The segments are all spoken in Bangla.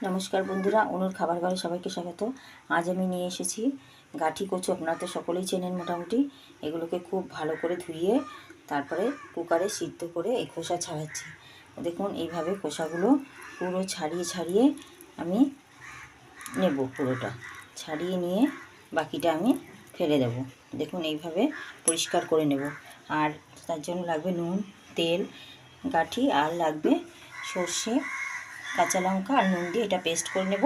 নমস্কার বন্ধুরা, অনুর খাবার ঘরে সবাইকে স্বাগত। আজ আমি নিয়ে এসেছি গাঠি কচু। আপনারা তো সকলেই চেনেন মোটামুটি। এগুলোকে খুব ভালো করে ধুয়ে তারপরে কুকারে সিদ্ধ করে এই খোসা ছাড়াচ্ছি। দেখুন এইভাবে খোসাগুলো পুরো ছাড়িয়ে ছাড়িয়ে আমি নেব। পুরোটা ছাড়িয়ে নিয়ে বাকিটা আমি ফেলে দেব। দেখুন এইভাবে পরিষ্কার করে নেব। আর তার জন্য লাগবে নুন, তেল, গাঠি, আর লাগবে সর্ষে, কাঁচা লঙ্কা আর নুন দিয়ে এটা পেস্ট করে নেব।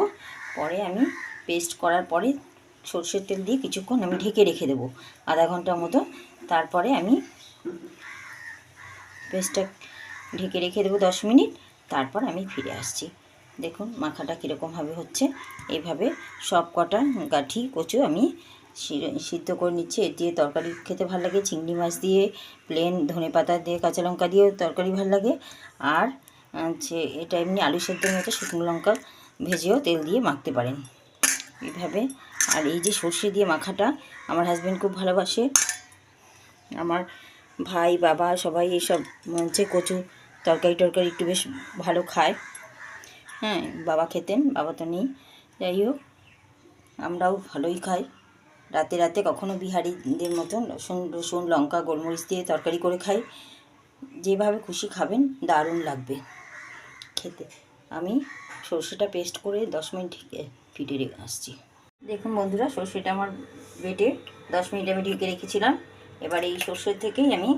পরে আমি পেস্ট করার পরে সর্ষের তেল দিয়ে কিছুক্ষণ আমি ঢেকে রেখে দেবো, আধা ঘন্টার মতো। তারপরে আমি পেস্টটা ঢেকে রেখে দেবো 10 মিনিট। তারপর আমি ফিরে আসছি। দেখুন মাখাটা কীরকমভাবে হচ্ছে। এইভাবে সব কটা গাঠি কচু আমি সিদ্ধ করে নিচ্ছি। এর দিয়ে তরকারি খেতে ভালো লাগে, চিংড়ি মাছ দিয়ে, প্লেন ধনেপাতা দিয়ে, কাঁচা লঙ্কা দিয়েও তরকারি ভালো লাগে। আর যে এটা এমনি আলু সেদ্ধর মতো শুকনো লঙ্কা ভেজেও তেল দিয়ে মাখতে পারেন এইভাবে। আর এই যে সর্ষে দিয়ে মাখাটা আমার হাজব্যান্ড খুব ভালোবাসে, আমার ভাই, বাবা সবাই এইসব হচ্ছে কচু তরকারি একটু বেশ ভালো খায়। হ্যাঁ, বাবা খেতেন, বাবা তো নেই। যাই হোক, আমরাও ভালোই খাই। রাতে রাতে কখনো বিহারিদের মতন রসুন লঙ্কা গোলমরিচ দিয়ে তরকারি করে খাই। যেভাবে খুশি খাবেন, দারুণ লাগবে খেতে। আমি সর্ষেটা পেস্ট করে 10 মিনিট ফিরে আসছি। দেখুন বন্ধুরা, সর্ষেটা আমার বেটে 10 মিনিট আমি ঢেকে রেখেছিলাম। এবার এই সর্ষের থেকেই আমি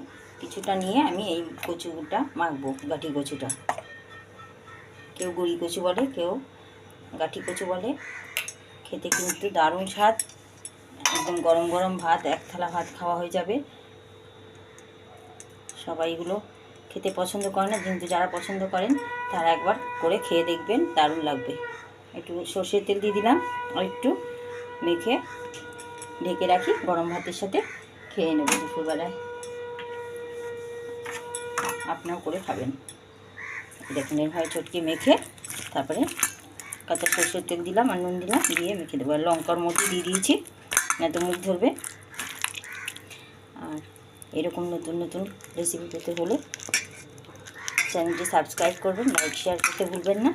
কিছুটা নিয়ে আমি এই কচুটা মাখবো, গাঠি কচুটা। কেউ গুঁড়ি কচু বলে, কেউ গাঠি কচু বলে। খেতে কিন্তু দারুণ স্বাদ। একদম গরম গরম ভাত, এক থালা ভাত খাওয়া হয়ে যাবে। সবাই এগুলো খেতে পছন্দ করে না, কিন্তু যারা পছন্দ করেন তারা একবার করে খেয়ে দেখবেন, দারুণ লাগবে। একটু সর্ষের তেল দিয়ে দিলাম, আর একটু মেখে ঢেকে রাখি। গরম ভাতের সাথে খেয়ে নেব দুপুরবেলায়। আপনারাও করে খাবেন। দেখুন এইভাবে চটকে মেখে তারপরে কাঁচা সর্ষের তেল দিলাম আর নুন দিলাম, দিয়ে মেখে দেবো। আর লঙ্কার মধ্যে দিয়ে দিয়েছি, না তো মুখ ধরবে। আর এরকম নতুন নতুন রেসিপি পেতে হলে চ্যানেলটি সাবস্ক্রাইব করবেন, লাইক শেয়ার করতে ভুলবেন না।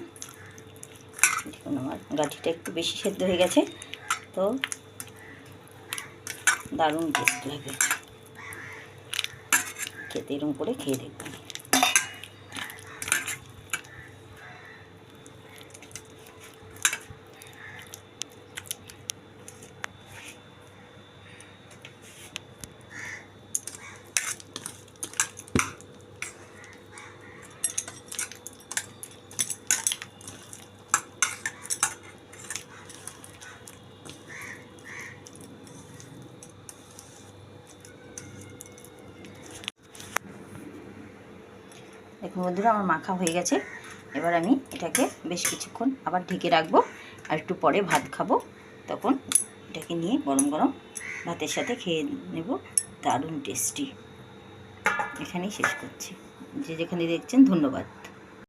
দেখুন আমার গাঠিটা একটু বেশি সেদ্ধ হয়ে গেছে, তো দারুণ টেস্ট লাগে খেতে। এরকম করে খেয়ে দেখবেন। দেখুন বন্ধুরা, আমার মাখা হয়ে গেছে। এবার আমি এটাকে বেশ কিছুক্ষণ আবার ঢেকে রাখবো। আর একটু পরে ভাত খাবো, তখন এটাকে নিয়ে গরম গরম ভাতের সাথে খেয়ে নেব। দারুণ টেস্টি। এখানেই শেষ করছি। যে যেখানে দেখছেন, ধন্যবাদ।